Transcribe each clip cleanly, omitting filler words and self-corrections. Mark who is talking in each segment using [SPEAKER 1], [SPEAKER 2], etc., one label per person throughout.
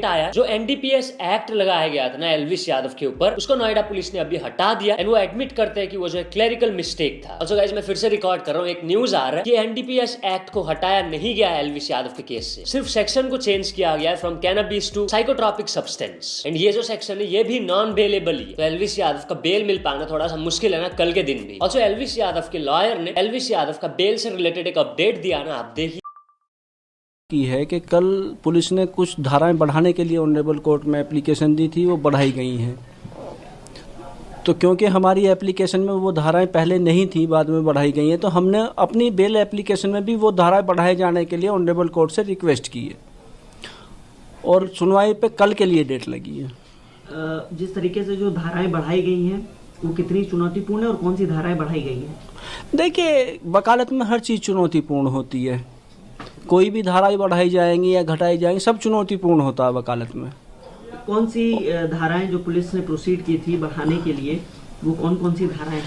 [SPEAKER 1] आया जो NDPS act लगाया गया था ना एल्विस यादव के ऊपर, उसको नोएडा पुलिस ने अभी हटा दिया एंड वो एडमिट करते हैं कि वो जो क्लेरिकल मिस्टेक था। also गाइस मैं फिर से रिकॉर्ड कर रहा हूँ, एक न्यूज आ रहा है कि एनडीपीएस एक्ट को हटाया नहीं गया एल्विस यादव के केस से, सिर्फ सेक्शन को चेंज किया गया है from cannabis to psychotropic substance. And ये जो सेक्शन है ये भी नॉन बेलेबल ही, तो एल्विस यादव का बेल मिल पाना थोड़ा सा मुश्किल है ना कल के दिन भी। ऑल्सो एल्विस यादव के लॉयर ने एल्विस यादव का बेल से रिलेटेड एक अपडेट दिया ना, आप देखिए
[SPEAKER 2] की है कि कल पुलिस ने कुछ धाराएं बढ़ाने के लिए ऑनरेबल कोर्ट में एप्लीकेशन दी थी, वो बढ़ाई गई हैं। तो क्योंकि हमारी एप्लीकेशन में वो धाराएं पहले नहीं थी, बाद में बढ़ाई गई हैं, तो हमने अपनी बेल एप्लीकेशन में भी वो धाराएं बढ़ाए जाने के लिए ऑनरेबल कोर्ट से रिक्वेस्ट की है और सुनवाई पे कल के लिए डेट लगी है।
[SPEAKER 3] जिस तरीके से जो धाराएं बढ़ाई गई हैं वो कितनी चुनौतीपूर्ण है और कौन सी धाराएं बढ़ाई गई हैं?
[SPEAKER 2] देखिए, वकालत में हर चीज़ चुनौतीपूर्ण होती है, कोई भी धाराएं बढ़ाई जाएंगी या घटाई जाएंगी, सब चुनौतीपूर्ण होता है वकालत में।
[SPEAKER 3] कौन सी धाराएं जो पुलिस ने प्रोसीड की थी बढ़ाने के लिए, वो कौन कौन सी धाराएं?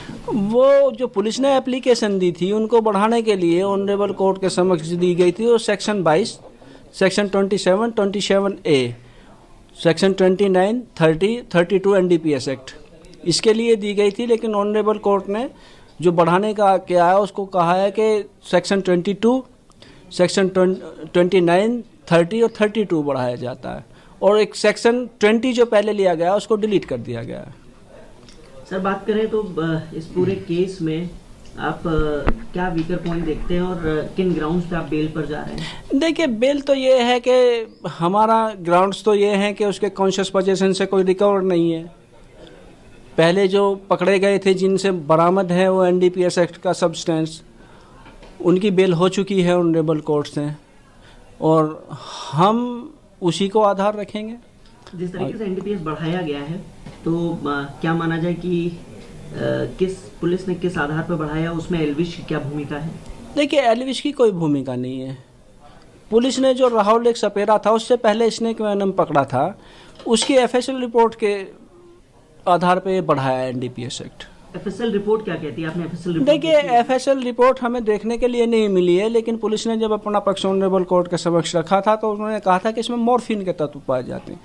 [SPEAKER 2] वो जो पुलिस ने एप्लीकेशन दी थी उनको बढ़ाने के लिए ऑनरेबल कोर्ट के समक्ष दी गई थी, और section 22, section 27, 27A, section 29, 30, 32 NDPS act इसके लिए दी गई थी। लेकिन ऑनरेबल कोर्ट ने जो बढ़ाने का क्या है उसको कहा है कि सेक्शन 22, सेक्शन 29, 30 और 32 बढ़ाया जाता है, और एक सेक्शन 20 जो पहले लिया गया उसको डिलीट कर दिया गया है।
[SPEAKER 3] सर बात करें तो इस पूरे केस में आप क्या वीकर पॉइंट देखते हैं और किन ग्राउंड्स पे आप बेल पर जा रहे हैं?
[SPEAKER 2] देखिए, बेल तो ये है कि हमारा ग्राउंड्स तो ये है कि उसके कॉन्शियस पोजीशन से कोई रिकवर नहीं है। पहले जो पकड़े गए थे जिनसे बरामद है वो एनडीपीएस एक्ट का सब्सटेंस, उनकी बेल हो चुकी है ऑनरेबल कोर्ट से, और हम उसी को आधार रखेंगे।
[SPEAKER 3] जिस तरीके से एनडीपीएस बढ़ाया गया है तो क्या माना जाए कि किस पुलिस ने किस आधार पर बढ़ाया, उसमें एल्विश की क्या भूमिका है?
[SPEAKER 2] देखिए, एल्विश की कोई भूमिका नहीं है। पुलिस ने जो राहुल एक सपेरा था उससे पहले स्नेक वेनम पकड़ा था, उसकी एफएसएल रिपोर्ट के आधार पे बढ़ाया एनडीपीएस एक्ट।
[SPEAKER 3] एफएसएल रिपोर्ट क्या कहती है? आपने एफएसएल रिपोर्ट
[SPEAKER 2] देखिए, एफएसएल रिपोर्ट हमें देखने के लिए नहीं मिली है, लेकिन पुलिस ने जब अपना पक्ष ऑनरेबल कोर्ट के समक्ष रखा था तो उन्होंने कहा था कि इसमें मॉर्फिन के तत्व पाए जाते हैं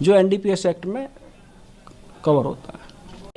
[SPEAKER 2] जो एनडीपीएस एक्ट में कवर होता है।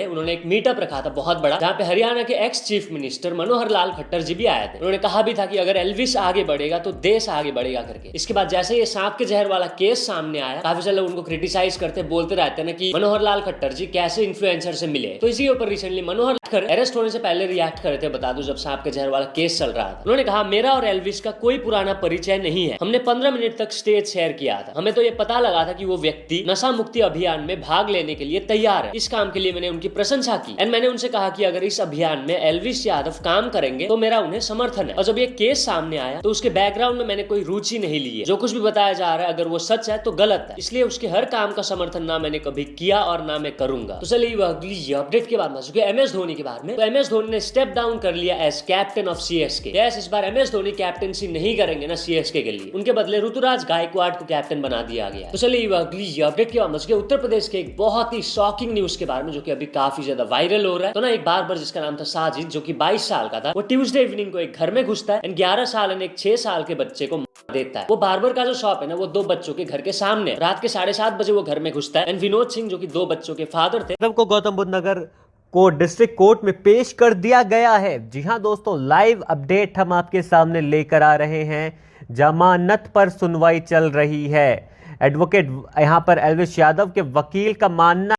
[SPEAKER 1] उन्होंने एक मीटअप रखा था बहुत बड़ा, जहाँ पे हरियाणा के ex chief minister Manohar Lal Khattar जी भी आए थे। उन्होंने कहा भी था कि अगर एल्विस आगे बढ़ेगा तो देश आगे बढ़ेगा करके। इसके बाद जैसे ये सांप के जहर वाला केस सामने आया, काफी सारे लोग उनको क्रिटिसाइज करते बोलते रहते ना कि मनोहर लाल खट्टर जी कैसे इन्फ्लुएंसर से मिले। तो इसी ऊपर रिसेंटली मनोहर खट्टर अरेस्ट होने से पहले रिएक्ट करे थे, बता दूं, जब सांप के जहर वाला केस चल रहा था। उन्होंने कहा मेरा और एल्विस का कोई पुराना परिचय नहीं है, हमने 15 मिनट तक स्टेज शेयर किया था, हमें तो ये पता लगा था कि वो व्यक्ति नशा मुक्ति अभियान में भाग लेने के लिए तैयार है। इस काम के लिए मैंने उनकी प्रशंसा की एंड मैंने उनसे कहा कि अगर इस अभियान में एल्विस यादव काम करेंगे तो मेरा उन्हें समर्थन है। और जब ये केस सामने आया तो उसके बैकग्राउंड में मैंने कोई रुचि नहीं ली है, जो कुछ भी बताया जा रहा है अगर वो सच है तो गलत है, इसलिए उसके हर काम का समर्थन ना मैंने कभी किया और ना मैं करूंगा। तो चलिए अगली अपडेट के बाद में एमएस धोनी के बारे में, तो एमएस धोनी ने स्टेप डाउन कर लिया as captain of CSK. Yes, इस बार एमएस धोनी कैप्टनसी नहीं करेंगे ना सीएसके के लिए, उनके बदले ऋतुराज गायकवाड़ को कैप्टन बना दिया गया। तो चलिए अगली अपडेट के बाद में उत्तर प्रदेश के एक बहुत ही शॉकिंग न्यूज के बारे में, जो कि अभी काफी ज्यादा वायरल हो रहा है। तो ना एक बार्बर जिसका नाम था साजिद, जो कि 22 साल का था, वो ट्यूसडे इवनिंग को एक घर में घुसता है एंड 11 साल एंड एक 6 साल के बच्चे को मार देता है। वो बार्बर का जो शॉप है ना वो 2 बच्चों के घर के सामने, रात के 7:30 बजे वो घर में घुसता है एंड विनोद सिंह जो कि 2 बच्चों के फादर थे
[SPEAKER 4] को गौतम बुद्ध नगर को डिस्ट्रिक्ट कोर्ट में पेश कर दिया गया है। जी हां दोस्तों, लाइव अपडेट हम आपके सामने लेकर आ रहे हैं। जमानत पर सुनवाई चल रही है। एडवोकेट यहां पर एल्विस यादव के वकील का मानना